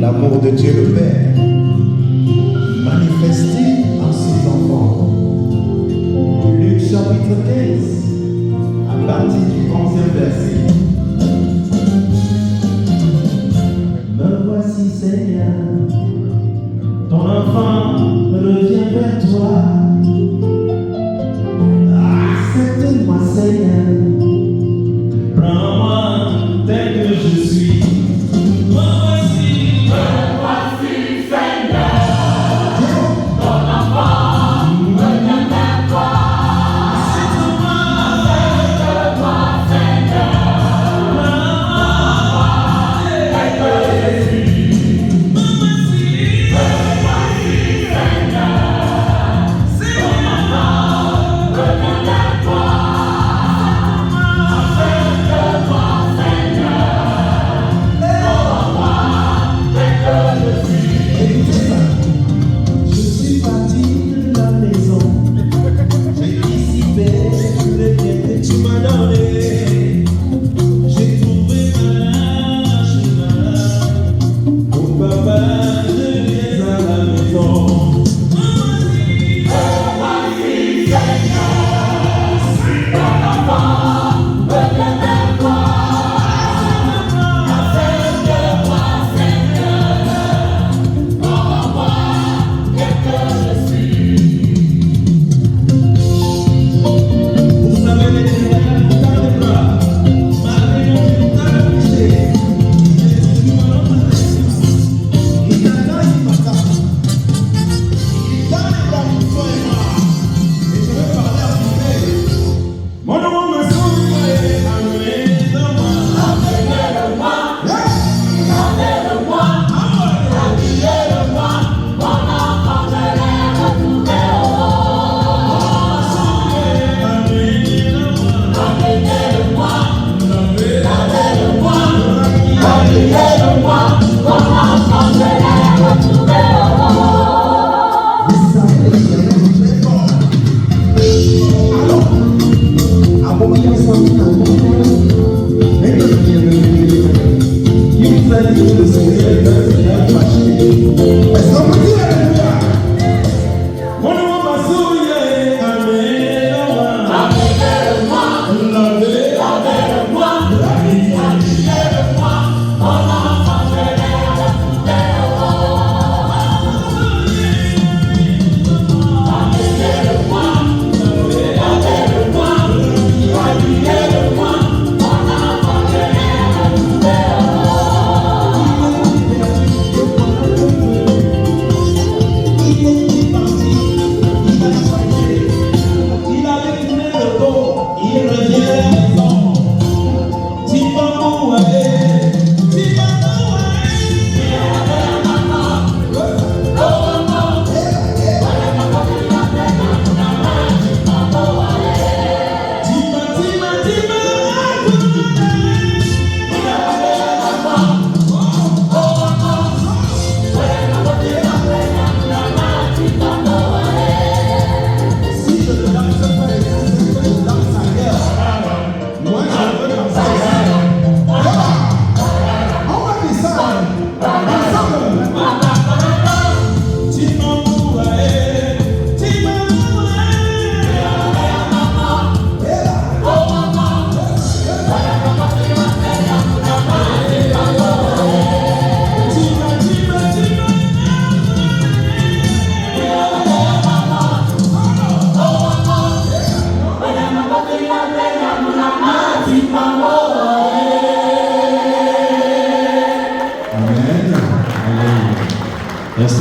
L'amour de Dieu le Père, manifesté en ses enfants. Luc chapitre 15, à partir du 11e verset. Me voici Seigneur, ton enfant revient vers toi. Accepte-moi Seigneur, prends-moi tel que je suis.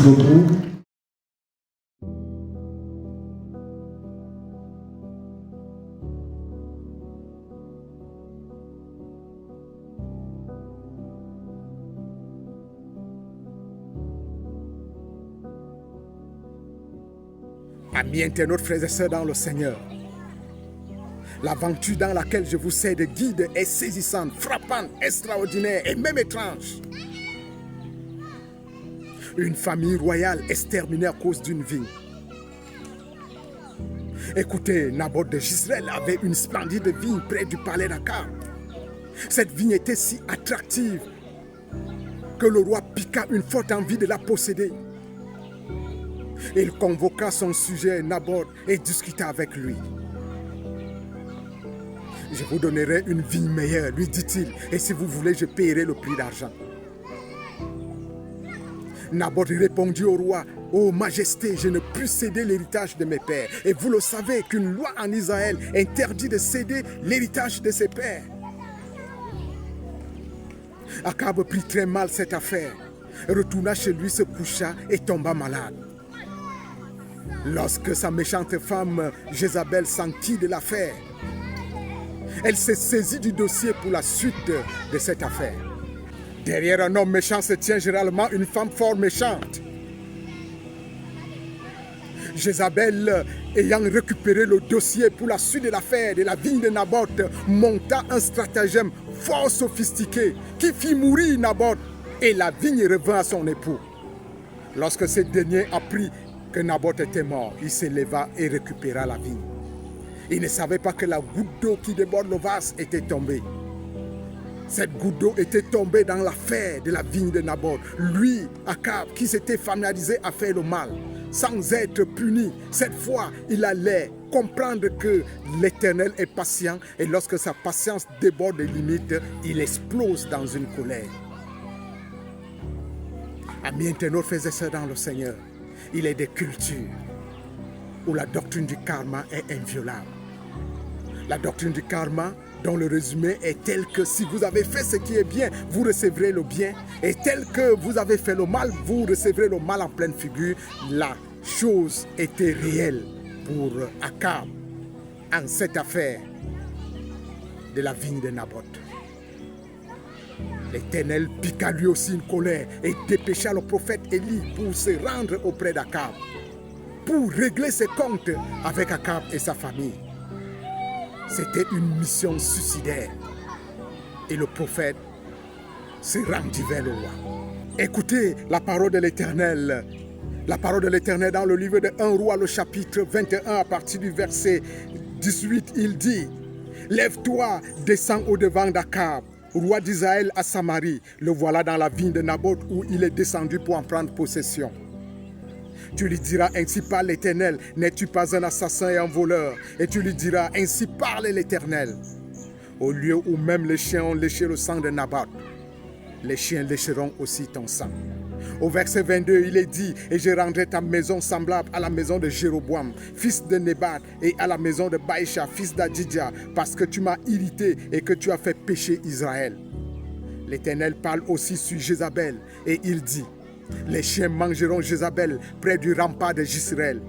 beaucoup. Amis internautes, frères et sœurs dans le Seigneur, l'aventure dans laquelle je vous sers de guide est saisissante, frappante, extraordinaire et même étrange. Une famille royale exterminée à cause d'une vigne. Écoutez, Naboth de Jezreel avait une splendide vigne près du palais d'Akab. Cette vigne était si attractive que le roi piqua une forte envie de la posséder. Il convoqua son sujet Naboth et discuta avec lui. « Je vous donnerai une vigne meilleure, lui dit-il, et si vous voulez, je paierai le prix d'argent. » Naboth répondit au roi, « Ô majesté, je ne puis céder l'héritage de mes pères. Et vous le savez qu'une loi en Israël interdit de céder l'héritage de ses pères. » Akab prit très mal cette affaire, retourna chez lui, se coucha et tomba malade. Lorsque sa méchante femme Jézabel sentit de l'affaire, elle s'est saisie du dossier pour la suite de cette affaire. Derrière un homme méchant se tient généralement une femme fort méchante. Jézabel, ayant récupéré le dossier pour la suite de l'affaire de la vigne de Naboth, monta un stratagème fort sophistiqué qui fit mourir Naboth et la vigne revint à son époux. Lorsque ce dernier apprit que Naboth était mort, il se leva et récupéra la vigne. Il ne savait pas que la goutte d'eau qui déborde le vase était tombée. Cette goutte d'eau était tombée dans l'affaire de la vigne de Naboth. Lui, Akab, qui s'était familiarisé à faire le mal, sans être puni, cette fois, il allait comprendre que l'Éternel est patient et lorsque sa patience déborde les limites, il explose dans une colère. Amis internautes, frères et sœurs dans le Seigneur, il est des cultures où la doctrine du karma est inviolable. La doctrine du karma, dont le résumé est tel que si vous avez fait ce qui est bien, vous recevrez le bien. Et tel que vous avez fait le mal, vous recevrez le mal en pleine figure. La chose était réelle pour Akab en cette affaire de la vigne de Naboth. L'Éternel piqua lui aussi une colère et dépêcha le prophète Élie pour se rendre auprès d'Akab, pour régler ses comptes avec Akab et sa famille. C'était une mission suicidaire et le prophète se rendit vers le roi. Écoutez la parole de l'Éternel. La parole de l'Éternel dans le livre de 1 Roi, le chapitre 21, à partir du verset 18, il dit « Lève-toi, descends au-devant d'Akab, roi d'Israël à Samarie. Le voilà dans la vigne de Naboth où il est descendu pour en prendre possession. Tu lui diras, ainsi parle l'Éternel, n'es-tu pas un assassin et un voleur? Et tu lui diras, ainsi parle l'Éternel. Au lieu où même les chiens ont léché le sang de Naboth, les chiens lécheront aussi ton sang. » Au verset 22, il est dit, « Et je rendrai ta maison semblable à la maison de Jéroboam, fils de Nébat, et à la maison de Baïcha, fils d'Adidja, parce que tu m'as irrité et que tu as fait pécher Israël. » L'Éternel parle aussi sur Jézabel, et il dit, « Les chiens mangeront Jézabel près du rempart de Jezreel.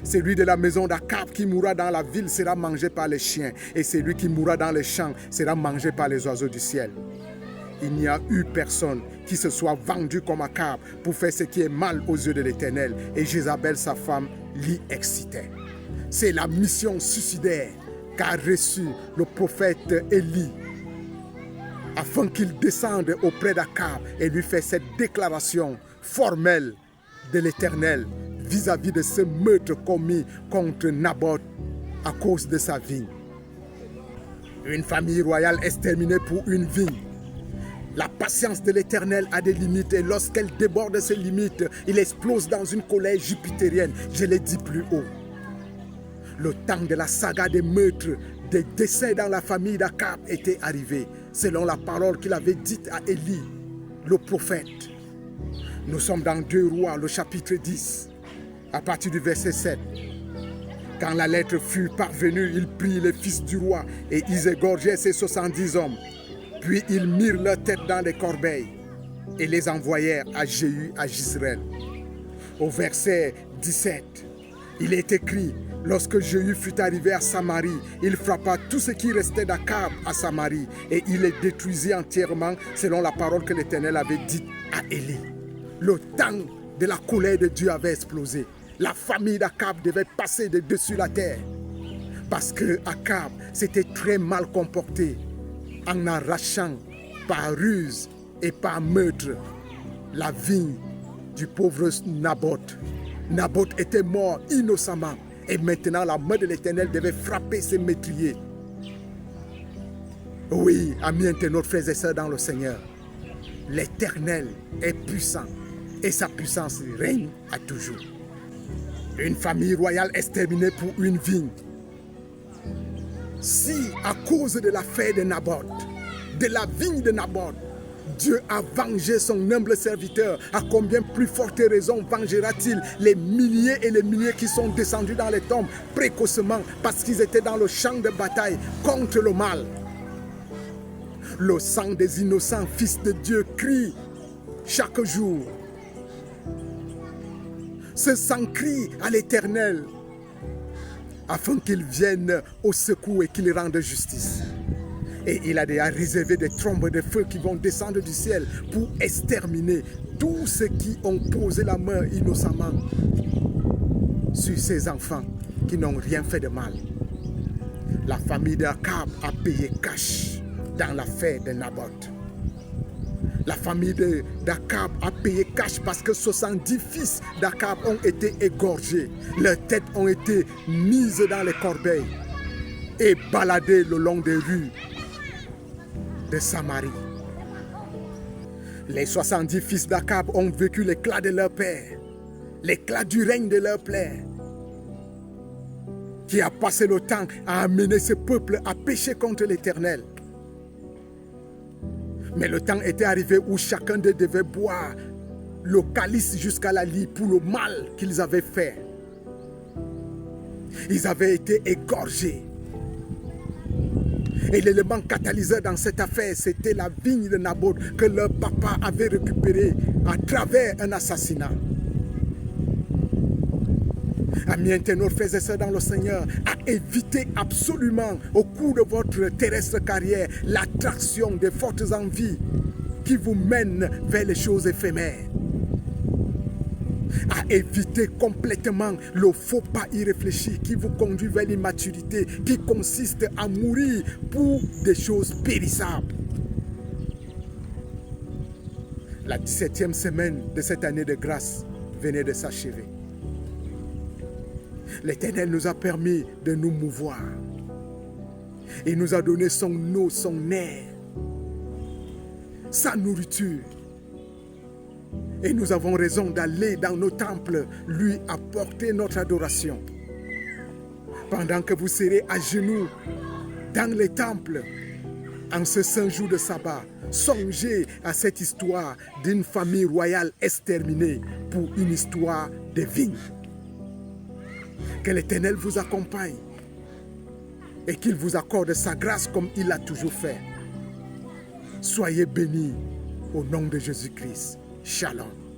Celui de la maison d'Akab qui mourra dans la ville sera mangé par les chiens, et celui qui mourra dans les champs sera mangé par les oiseaux du ciel. » Il n'y a eu personne qui se soit vendu comme Akab pour faire ce qui est mal aux yeux de l'Éternel. Et Jézabel, sa femme, l'y excitait. C'est la mission suicidaire qu'a reçue le prophète Élie, afin qu'il descende auprès d'Akab et lui fasse cette déclaration formelle de l'Éternel vis-à-vis de ce meurtre commis contre Naboth à cause de sa vigne. Une famille royale exterminée pour une vigne. La patience de l'Éternel a des limites et lorsqu'elle déborde ses limites, il explose dans une colère jupitérienne. Je l'ai dit plus haut. Le temps de la saga des meurtres, des décès dans la famille d'Akab était arrivé, selon la parole qu'il avait dite à Élie, le prophète. Nous sommes dans 2 Rois, le chapitre 10, à partir du verset 7. Quand la lettre fut parvenue, il prit les fils du roi et ils égorgeaient ses 70 hommes. Puis ils mirent leur tête dans des corbeilles et les envoyèrent à Jéhu à Jezreel. au verset 17, il est écrit: lorsque Jéhu fut arrivé à Samarie, il frappa tout ce qui restait d'Akab à Samarie et il les détruisit entièrement selon la parole que l'Éternel avait dite à Élie. Le temps de la colère de Dieu avait explosé. La famille d'Akab devait passer de dessus la terre parce que Akab s'était très mal comporté en arrachant par ruse et par meurtre la vigne du pauvre Naboth. Naboth était mort innocemment et maintenant la main de l'Éternel devait frapper ses meurtriers. Oui, amis internautes, frères et sœurs dans le Seigneur, l'Éternel est puissant et sa puissance règne à toujours. Une famille royale exterminée pour une vigne. Si à cause de l'affaire de Naboth, de la vigne de Naboth, Dieu a vengé son humble serviteur, à combien plus forte raison vengera-t-il les milliers et les milliers qui sont descendus dans les tombes précocement parce qu'ils étaient dans le champ de bataille contre le mal. Le sang des innocents fils de Dieu crie chaque jour. Ce sang crie à l'Éternel afin qu'il vienne au secours et qu'il rende justice. Et il a déjà réservé des trombes de feu qui vont descendre du ciel pour exterminer tous ceux qui ont posé la main innocemment sur ces enfants qui n'ont rien fait de mal. La famille d'Akab a payé cash dans l'affaire de Naboth. La famille d'Akab a payé cash parce que 70 fils d'Akab ont été égorgés. Leurs têtes ont été mises dans les corbeilles et baladées le long des rues de Samarie. Les 70 fils d'Akab ont vécu l'éclat de leur père, l'éclat du règne de leur père, qui a passé le temps à amener ce peuple à pécher contre l'Éternel. Mais le temps était arrivé où chacun d'eux devait boire le calice jusqu'à la lie pour le mal qu'ils avaient fait. Ils avaient été égorgés. Et l'élément catalyseur dans cette affaire, c'était la vigne de Naboth que leur papa avait récupérée à travers un assassinat. Amis internautes, frères et sœurs dans le Seigneur, à éviter absolument au cours de votre terrestre carrière l'attraction des fortes envies qui vous mènent vers les choses éphémères. À éviter complètement le faux pas irréfléchi qui vous conduit vers l'immaturité, qui consiste à mourir pour des choses périssables. La 17e semaine de cette année de grâce venait de s'achever. L'Éternel nous a permis de nous mouvoir. Il nous a donné son eau, son air, sa nourriture. Et nous avons raison d'aller dans nos temples lui apporter notre adoration. Pendant que vous serez à genoux dans les temples, en ce saint jour de sabbat, songez à cette histoire d'une famille royale exterminée pour une histoire de vigne. Que l'Éternel vous accompagne et qu'il vous accorde sa grâce comme il l'a toujours fait. Soyez bénis au nom de Jésus-Christ. Shalom.